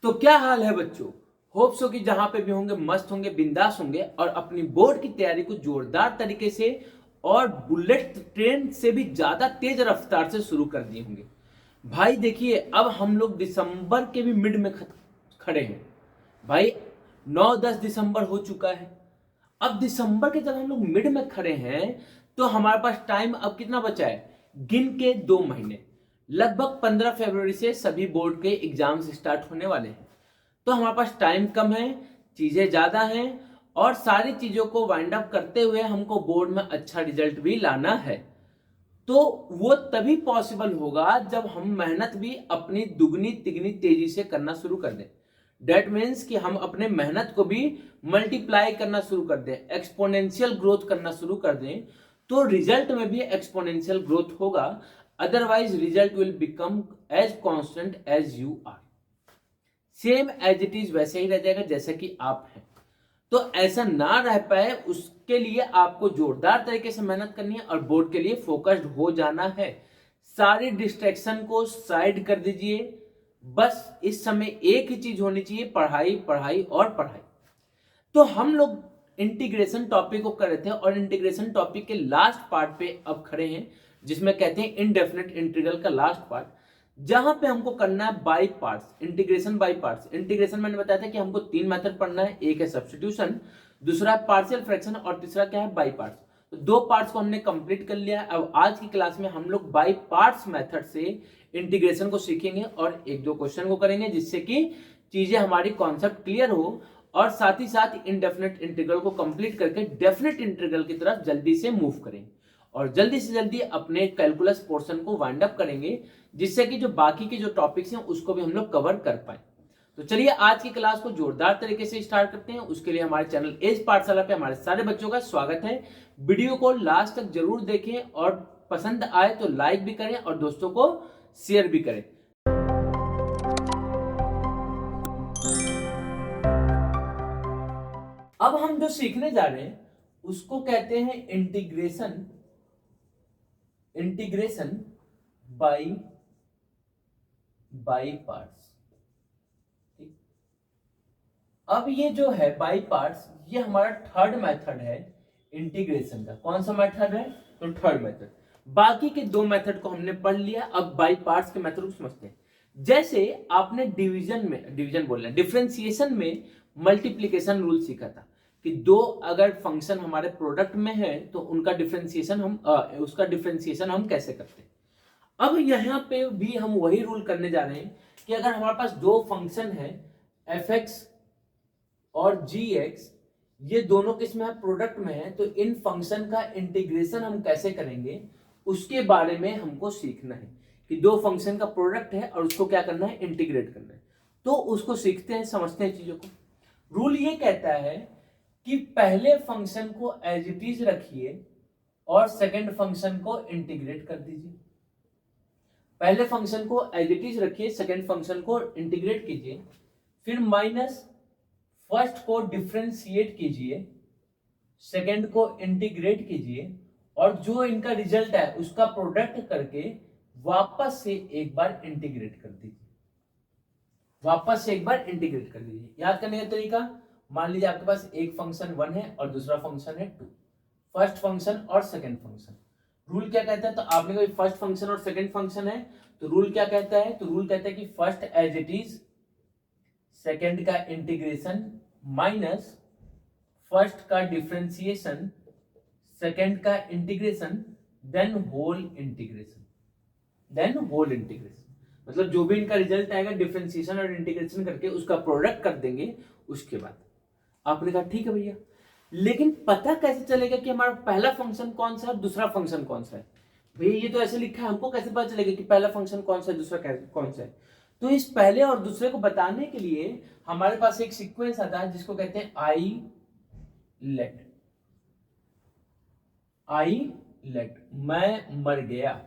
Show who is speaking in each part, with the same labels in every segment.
Speaker 1: तो क्या हाल है बच्चों। होप सो कि जहां पे भी होंगे मस्त होंगे, बिंदास होंगे और अपनी बोर्ड की तैयारी को जोरदार तरीके से और बुलेट ट्रेन से भी ज्यादा तेज रफ्तार से शुरू कर दिए होंगे। भाई देखिए, अब हम लोग दिसंबर के भी मिड में खड़े हैं भाई। 9-10 दिसंबर हो चुका है। अब दिसंबर के जब हम लोग मिड में खड़े हैं तो हमारे पास टाइम अब कितना बचा है? गिन के 2 महीने। लगभग 15 फरवरी से सभी बोर्ड के एग्जाम्स स्टार्ट होने वाले हैं। तो हमारे पास टाइम कम है, चीजें ज्यादा हैं और सारी चीजों को वाइंड अप करते हुए हमको बोर्ड में अच्छा रिजल्ट भी लाना है। तो वो तभी पॉसिबल होगा जब हम मेहनत भी अपनी दुगनी तिगनी तेजी से करना शुरू कर दें। डेट मीन्स कि हम अपने मेहनत को भी मल्टीप्लाई करना शुरू कर दें, एक्सपोनेंशियल ग्रोथ करना शुरू कर दें, तो रिजल्ट में भी एक्सपोनेंशियल ग्रोथ होगा। Otherwise result will become as constant as you are, same as it is वैसे ही रह जाएगा जैसा कि आप हैं। तो ऐसा ना रह पाए उसके लिए आपको जोरदार तरीके से मेहनत करनी है और बोर्ड के लिए फोकस्ड हो जाना है। सारी डिस्ट्रैक्शन को साइड कर दीजिए। बस इस समय एक ही चीज होनी चाहिए, पढ़ाई पढ़ाई और पढ़ाई। तो हम लोग इंटीग्रेशन टॉपिक को कर रहे थे और इंटीग्रेशन टॉपिक के लास्ट पार्ट पे अब खड़े हैं, जिसमें कहते हैं इनडेफिनेट इंटीग्रल का लास्ट पार्ट, जहां पे हमको करना है by parts, integration by parts. Integration मैंने बताया था कि हमको 3 मेथड पढ़ना है, एक है सब्स्टिट्यूशन, दूसरा है पार्शियल फ्रैक्शन और तीसरा क्या है? By parts. तो 2 पार्ट्स को हमने कंप्लीट कर लिया है। अब आज की क्लास में हम लोग बाई पार्ट्स मेथड से इंटीग्रेशन को सीखेंगे और 1-2 क्वेश्चन को करेंगे, जिससे कि चीजें हमारी कॉन्सेप्ट क्लियर हो और साथ ही साथ इनडेफिनेट इंटीग्रल को कंप्लीट करके डेफिनेट इंटीग्रल की तरफ जल्दी से मूव करेंगे और जल्दी से जल्दी अपने कैलकुलस पोर्शन को वाइंड अप करेंगे, जिससे कि जो बाकी के जो टॉपिक्स हैं उसको भी हम लोग कवर कर पाए। तो चलिए आज की क्लास को जोरदार तरीके से स्टार्ट करते हैं। उसके लिए हमारे चैनल एज पाठशाला पे हमारे सारे बच्चों का स्वागत है। वीडियो को लास्ट तक जरूर देखें और पसंद आए तो लाइक भी करें और दोस्तों को शेयर भी करें। अब हम जो सीखने जा रहे हैं उसको कहते हैं इंटीग्रेशन, इंटीग्रेशन बाई पार्ट्स। ठीक, अब ये जो है बाई पार्ट्स, ये हमारा थर्ड मेथड है इंटीग्रेशन का। कौन सा मेथड है? तो थर्ड मेथड। बाकी के 2 मेथड को हमने पढ़ लिया, अब बाई पार्ट्स के मेथड को समझते हैं। जैसे आपने डिवीजन बोल रहे हैं, डिफरेंशिएशन में मल्टीप्लीकेशन रूल सीखा था कि 2 अगर फंक्शन हमारे प्रोडक्ट में है तो उनका डिफरेंशिएशन उसका डिफरेंशिएशन हम कैसे करते हैं। अब यहाँ पे भी हम वही रूल करने जा रहे हैं कि अगर हमारे पास 2 फंक्शन है f(x) और g(x), ये दोनों किस में है? प्रोडक्ट में है। तो इन फंक्शन का इंटीग्रेशन हम कैसे करेंगे उसके बारे में हमको सीखना है कि 2 फंक्शन का प्रोडक्ट है और उसको क्या करना है? इंटीग्रेट करना है। तो उसको सीखते हैं, समझते हैं चीजों को। रूल ये कहता है कि पहले फंक्शन को एज इट इज रखिए और सेकंड फंक्शन को इंटीग्रेट कर दीजिए। पहले फंक्शन को एज इट इज रखिए, सेकंड फंक्शन को इंटीग्रेट कीजिए, फिर माइनस फर्स्ट को डिफरेंशिएट कीजिए, सेकंड को इंटीग्रेट कीजिए और जो इनका रिजल्ट है उसका प्रोडक्ट करके वापस से एक बार इंटीग्रेट कर दीजिए। वापस से एक बार इंटीग्रेट कर दीजिए। याद करने का तरीका, मान लीजिए आपके पास एक फंक्शन 1 है और दूसरा फंक्शन है 2, फर्स्ट फंक्शन और सेकंड फंक्शन। रूल क्या कहता है? तो आपने कोई फर्स्ट फंक्शन और सेकंड फंक्शन है तो रूल क्या कहता है? तो रूल कहता है कि first as it is, second का इंटीग्रेशन माइनस फर्स्ट का डिफरेंशिएशन, सेकंड का integration, then whole integration, then whole integration. मतलब जो भी इनका रिजल्ट आएगा डिफरेंशिएशन और इंटीग्रेशन करके उसका प्रोडक्ट कर देंगे। उसके बाद आपने कहा ठीक है भैया, लेकिन पता कैसे चलेगा कि हमारा पहला फंक्शन कौन सा है, दूसरा फंक्शन कौन सा है? भैया ये तो ऐसे लिखा है, हमको कैसे पता चलेगा कि पहला फंक्शन कौन सा है, दूसरा कौन सा है? तो इस पहले और दूसरे को बताने के लिए हमारे पास एक सीक्वेंस आता है जिसको कहते हैं आई लेट। मैं मर गया,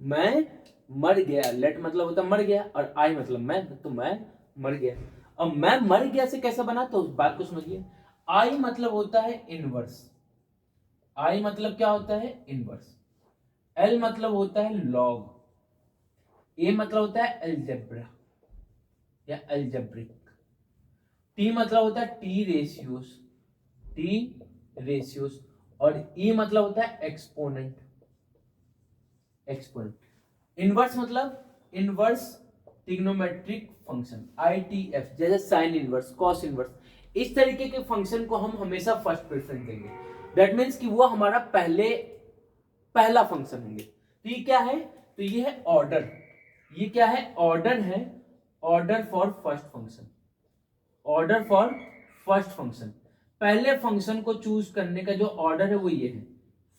Speaker 1: मैं मर गया। लेट मतलब होता मर गया और आई मतलब मैं, तो मैं मर गया। अब मैं मर गया से कैसे बना? तो उस बात को समझिए। आई मतलब होता है इनवर्स, आई मतलब क्या होता है? इनवर्स। एल मतलब होता है लॉग, ए मतलब होता है अलजेब्रा। या एल्जेब्रिक। टी मतलब होता है टी रेशियोस, और ई मतलब होता है एक्सपोनेंट। इनवर्स मतलब इनवर्स ट्रिग्नोमेट्रिक फंक्शन, ITF, जैसे साइन इनवर्स, कॉस इनवर्स, इस तरीके के फंक्शन को हम हमेशा फर्स्ट प्रेफरेंस देंगे। दैट मीन्स कि वो हमारा पहला फंक्शन होंगे। तो ये क्या है, तो ये है ऑर्डर, ये क्या है, ऑर्डर है, order for first function, order for first function. पहले फंक्शन को चूज करने का जो ऑर्डर है वो ये है,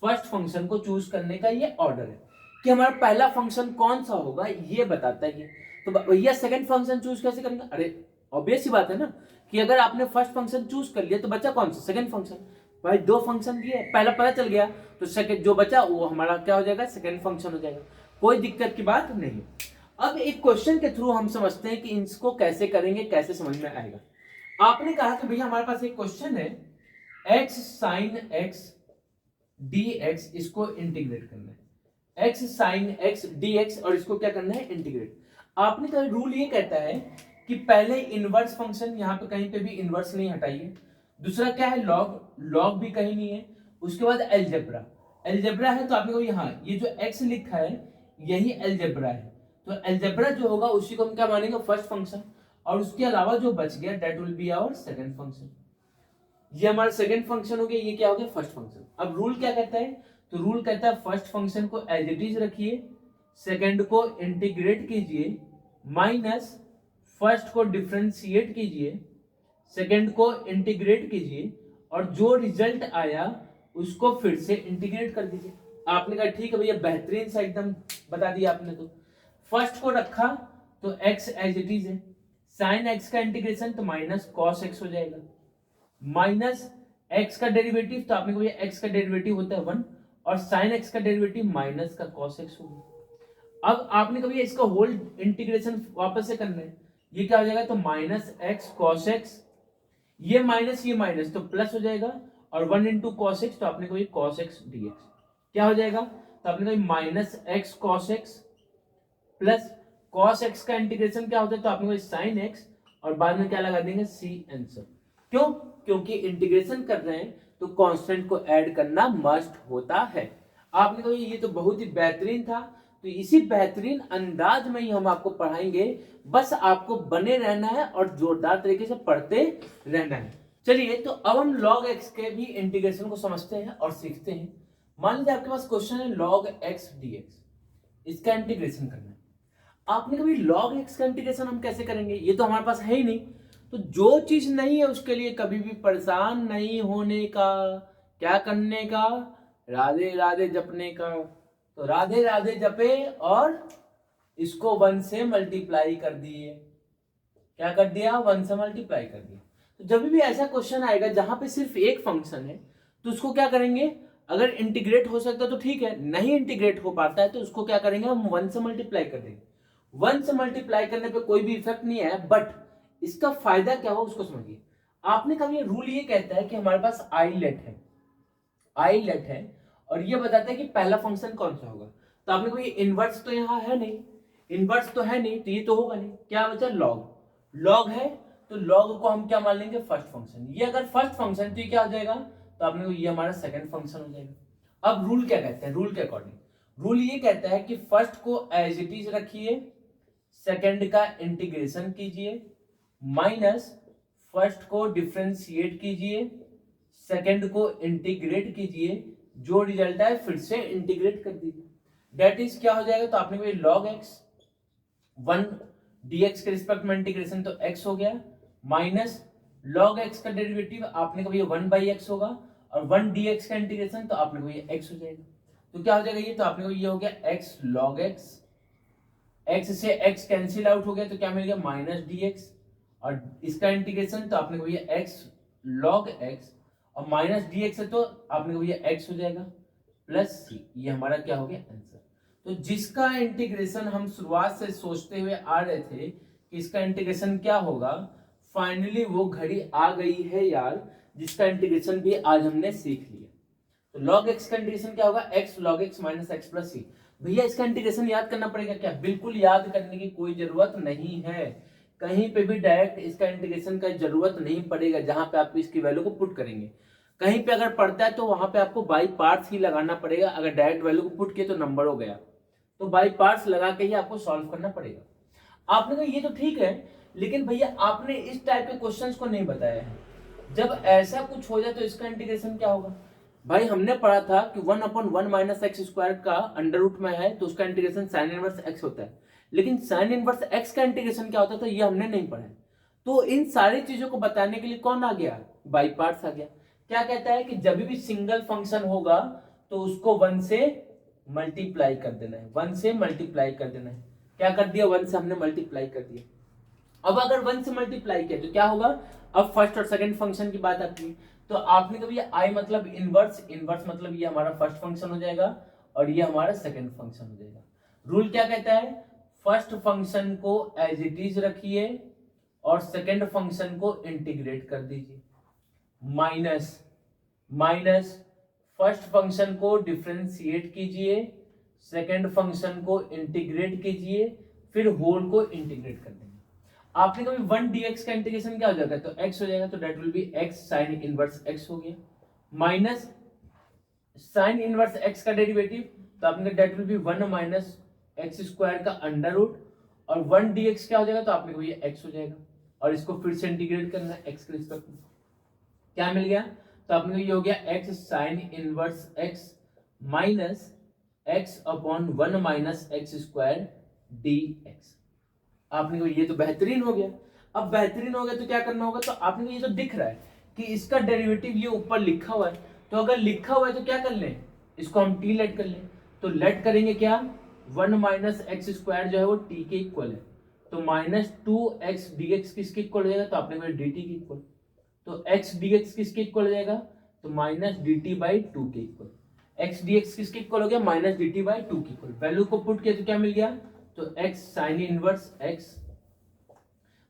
Speaker 1: फर्स्ट फंक्शन को चूज करने का ये ऑर्डर है कि हमारा पहला फंक्शन कौन सा होगा, ये बताता है ये। तो भैया सेकंड फंक्शन चूज कैसे करेंगे, अरे ऑब्वियस ही बात है ना कि अगर आपने फर्स्ट फंक्शन चूज कर लिया तो बचा कौन सा, सेकंड फंक्शन। भाई दो फंक्शन दिए, पहला पता चल गया तो सेकंड जो बचा वो हमारा क्या हो जाएगा, सेकंड फंक्शन हो जाएगा, कोई दिक्कत की बात नहीं। अब एक क्वेश्चन के थ्रू हम समझते हैं कि इसको कैसे करेंगे, कैसे समझ में आएगा। आपने कहा कि भैया हमारे पास एक क्वेश्चन है, x sin x dx, इसको इंटीग्रेट करना है, x sin x dx, और इसको क्या करना है, इंटीग्रेट। आपने कहा रूल ये कहता है कि पहले इनवर्स फंक्शन, यहां पे कहीं पे भी इनवर्स नहीं हटाइए, दूसरा क्या है लॉग, लॉग भी कहीं नहीं है, उसके बाद एलजेब्रा, एलजेब्रा है तो आपने कहा यहाँ ये जो x लिखा है यही एलजेब्रा है, तो एलजेब्रा जो होगा उसी को हम क्या मानेंगे, फर्स्ट फंक्शन, और उसके अलावा जो बच गया that will be our second function. ये हमारा सेकंड फंक्शन हो गया, ये क्या हो गया, फर्स्ट फंक्शन। अब रूल क्या कहता है, तो रूल कहता है फर्स्ट फंक्शन को एज इट इज रखिए, सेकंड को इंटीग्रेट कीजिए, माइनस फर्स्ट को डिफरेंशिएट कीजिए, सेकंड को इंटीग्रेट कीजिए, और जो रिजल्ट आया उसको फिर से इंटीग्रेट कर दीजिए। आपने कहा ठीक है भैया, बेहतरीन सा एकदम बता दिया आपने। तो फर्स्ट को रखा तो x एज इट इज है, साइन x का इंटीग्रेशन तो माइनस कॉस x हो जाएगा, माइनस x का डेरिवेटिव, तो आपने कहा x का डेरिवेटिव होता है 1, और साइन x का डेरिवेटिव माइनस का कॉस x होगा। अब आपने कहा इसका होल इंटीग्रेशन वापस से करना है, ये क्या हो जाएगा, तो माइनस x कॉस x, ये माइनस तो प्लस हो जाएगा, और 1 इंटू कॉस एक्स, तो आपने कहा कॉस एक्स डीएक्स क्या हो जाएगा, तो आपने कहा minus x cos x plus cos x का इंटीग्रेशन क्या होता है, तो आपने कहा साइन एक्स, और बाद में क्या लगा देंगे सी आंसर। क्यों, क्योंकि इंटीग्रेशन कर रहे हैं तो कांस्टेंट को ऐड करना मस्ट होता है। आपने कहा ये तो बहुत ही बेहतरीन था, तो इसी बेहतरीन अंदाज में ही हम आपको पढ़ाएंगे, बस आपको बने रहना है और जोरदार तरीके से पढ़ते रहना है। चलिए तो अब हम log x के भी इंटीग्रेशन को समझते हैं और सीखते हैं। मान लीजिए आपके पास क्वेश्चन है log x dx, इसका इंटीग्रेशन करना है। आपने कभी log x का इंटीग्रेशन हम कैसे करेंगे, ये तो हमारे पास है ही नहीं। तो जो चीज नहीं है उसके लिए कभी भी परेशान नहीं होने का, क्या करने का, राधे राधे जपने का। तो राधे राधे जपे और इसको 1 से मल्टीप्लाई कर दिए, क्या कर दिया, 1 से मल्टीप्लाई कर दिया। तो जब भी ऐसा क्वेश्चन आएगा जहां पे सिर्फ एक फंक्शन है तो उसको क्या करेंगे, अगर इंटीग्रेट हो सकता है तो ठीक है, नहीं इंटीग्रेट हो पाता है तो उसको क्या करेंगे, हम 1 से मल्टीप्लाई कर देंगे। 1 से मल्टीप्लाई करने पे कोई भी इफेक्ट नहीं है, बट इसका फायदा क्या हो उसको समझिए। आपने कहा ये रूल ये कहता है कि हमारे पास आई लेट है और ये बताता है कि पहला फंक्शन कौन सा होगा। तो आपने कहा इनवर्स तो यहाँ है नहीं, इनवर्स तो है नहीं, तो ये तो होगा नहीं, क्या बचा, लॉग है, तो लॉग को हम क्या मान लेंगे, फर्स्ट फंक्शन। ये अगर फर्स्ट फंक्शन तो ये क्या हो जाएगा, तो आपने को ये हमारा सेकंड फंक्शन हो जाएगा। अब रूल क्या कहते हैं, रूल के अकॉर्डिंग रूल ये कहता है कि फर्स्ट को एज इट इज रखिए, सेकंड का इंटीग्रेशन कीजिए, माइनस फर्स्ट को डिफरेंशिएट कीजिए, सेकंड को इंटीग्रेट कीजिए, जो रिजल्ट है फिर से इंटीग्रेट कर दीजिए। दैट इज क्या हो जाएगा, तो आपने को log x 1 dx के रिस्पेक्ट में इंटीग्रेशन तो x हो गया, माइनस log x का डेरिवेटिव आपने कहा 1/x होगा, और 1 dx का इंटीग्रेशन तो आपने कहा x हो जाएगा। तो क्या हो जाएगा ये, तो आपने कहा ये हो गया x log x, x से x कैंसिल आउट हो गया तो क्या मिल गया, माइनस dx, और इसका इंटीग्रेशन तो आपने कहा x log x, और माइनस dx है तो आपने कहा x हो जाएगा प्लस c, ये हमारा क्या हो गया आंसर। तो जिसका इंटीग्रेशन हम शुरुआत से सोचते हुए आ रहे थे कि इसका इंटीग्रेशन क्या होगा, फाइनली वो घड़ी आ गई है यार, जिसका इंटीग्रेशन भी आज हमने सीख लिया। तो log x का इंटीग्रेशन क्या होगा, x log x minus x plus c। भैया इसका इंटीग्रेशन याद करना पड़ेगा क्या, बिल्कुल याद करने की कोई जरूरत नहीं है, कहीं पे भी डायरेक्ट इसका इंटीग्रेशन का जरूरत नहीं पड़ेगा जहां पे आप इसकी वैल्यू को पुट करेंगे। कहीं पे अगर पड़ता है तो वहां पे आपको बाई पार्ट्स ही लगाना पड़ेगा। अगर डायरेक्ट वैल्यू को पुट किए तो नंबर हो गया, तो बाई पार्ट्स लगा के ही आपको सॉल्व करना पड़ेगा। आपने कहा ये तो ठीक है, लेकिन भैया आपने इस टाइप के क्वेश्चंस को नहीं बताया है। जब ऐसा कुछ हो जाए तो इसका इंटीग्रेशन क्या होगा? भाई हमने पढ़ा था कि 1/1 माइनस एक्स स्क्वायर का अंडर रूट में है तो उसका इंटीग्रेशन साइन इनवर्स एक्स होता है, लेकिन साइन इनवर्स एक्स का इंटीग्रेशन क्या होता था ये हमने नहीं पढ़ा है। तो इन सारी चीजों को बताने के लिए कौन आ गया? बाई पार्ट्स आ गया। क्या कहता है कि जब भी सिंगल फंक्शन होगा तो उसको 1 से मल्टीप्लाई कर देना है, 1 से मल्टीप्लाई कर देना है। क्या कर दिया? 1 से हमने मल्टीप्लाई कर दिया। अब अगर 1 से मल्टीप्लाई किया तो क्या होगा? अब फर्स्ट और सेकंड फंक्शन की बात आती है, तो आपने कभी आई मतलब इनवर्स, इनवर्स मतलब ये हमारा फर्स्ट फंक्शन हो जाएगा और ये हमारा सेकंड फंक्शन हो जाएगा। रूल क्या कहता है? फर्स्ट फंक्शन को एज इट इज रखिए और सेकंड फंक्शन को इंटीग्रेट कर दीजिए। माइनस माइनस फर्स्ट फंक्शन को डिफरेंशिएट कीजिए, सेकंड फंक्शन को इंटीग्रेट कीजिए, फिर होल को इंटीग्रेट कर देंगे। आपने कभी 1 dx का इंटीग्रेशन क्या हो जाएगा? तो x हो जाएगा, तो that will B x sin inverse x हो गया, माइनस sin इनवर्स x का डेरिवेटिव, तो आपने कहा that will B 1 minus x square का अंडर रूट, और 1 dx क्या हो जाएगा? तो आपने कहा ये x हो जाएगा, और इसको फिर से इंटीग्रेट करना है x के रिस्पेक्ट में। क्या मिल गया? तो आपने कहा ये हो गया x sin inverse x minus x upon 1 minus x square dx। आपने कहा ये तो बेहतरीन हो गया। अब बेहतरीन हो गया तो क्या करना होगा? तो आपने कहा ये तो दिख रहा है कि इसका डेरिवेटिव ये ऊपर लिखा हुआ है, तो अगर लिखा हुआ है तो क्या कर लें? इसको हम t लेट कर लें। तो लेट करेंगे क्या? 1 माइनस एक्स स्क्वायर जो है वो t के इक्वल है, तो माइनस 2x dx किसके इक्वल हो जाएगा? तो आपने कहा dt के इक्वल, तो x dx किसके इक्वल हो जाएगा? तो माइनस dt बाई 2 के इक्वल। x dx किसके इक्वल हो गया? माइनस dt बाई 2 के इक्वल। वैल्यू को पुट किया तो क्या मिल गया? तो x sine inverse x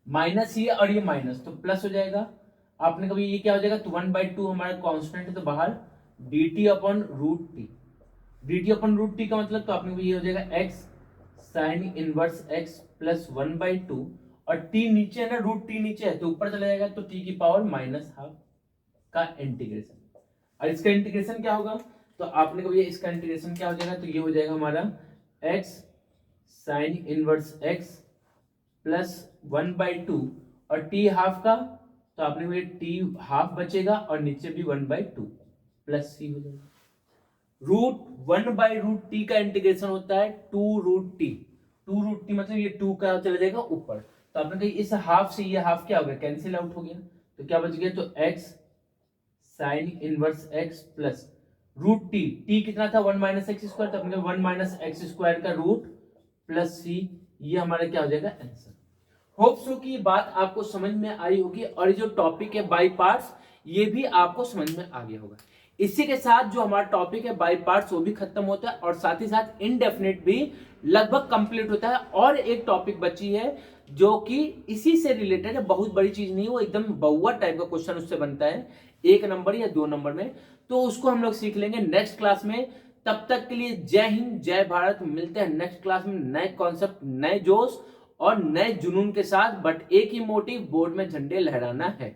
Speaker 1: minus ये और ये माइनस तो प्लस हो जाएगा। आपने कभी ये क्या हो जाएगा? तो 1/2 हमारा कांस्टेंट है तो बाहर dt upon root T, dt upon root T का मतलब, तो आपने कभी ये हो जाएगा x sine inverse x plus 1/2, और t नीचे है ना, रूट टी नीचे है तो ऊपर चला जाएगा, तो t की पावर -12 का इंटीग्रेशन। और इसका इंटीग्रेशन क्या होगा? तो आपने कभी इसका इंटीग्रेशन क्या हो जाएगा? तो ये हो जाएगा हमारा x sine inverse x plus 1/2 और t हाफ का, तो आपने कहा t हाफ बचेगा और नीचे भी 1/2 प्लस c हो जाएगा। रूट 1/रूट t का इंटीग्रेशन होता है 2√t, 2√t मतलब ये 2 का चला जाएगा ऊपर, तो आपने कहा इस हाफ से ये हाफ क्या हो गया? कैंसिल आउट हो गया, तो क्या बच गया? तो x sine inverse x plus root t कितना था? 1 माइनस एक्स स्क्वायर, तो आपने 1 माइनस एक्स स्क्वायर का रूट प्लस c, ये हमारा क्या हो जाएगा? आंसर। होप सो कि ये बात आपको समझ में आई होगी, और ये जो टॉपिक है बाई पार्ट्स ये भी आपको समझ में आ गया होगा। इसी के साथ जो हमारा टॉपिक है बाई पार्ट्स वो भी खत्म होता है, और साथ ही साथ इनडेफिनेट भी लगभग कंप्लीट होता है। और एक टॉपिक बची है जो कि इसी से रिलेटेड है, बहुत बड़ी चीज नहीं है, वो एकदम बहुआ टाइप का क्वेश्चन उससे बनता है 1 नंबर या 2 नंबर में, तो उसको हम लोग सीख लेंगे नेक्स्ट क्लास में। तब तक के लिए जय हिंद जय भारत। मिलते हैं नेक्स्ट क्लास में नए कॉन्सेप्ट, नए जोश और नए जुनून के साथ, बट एक ही मोटिव, बोर्ड में झंडे लहराना है।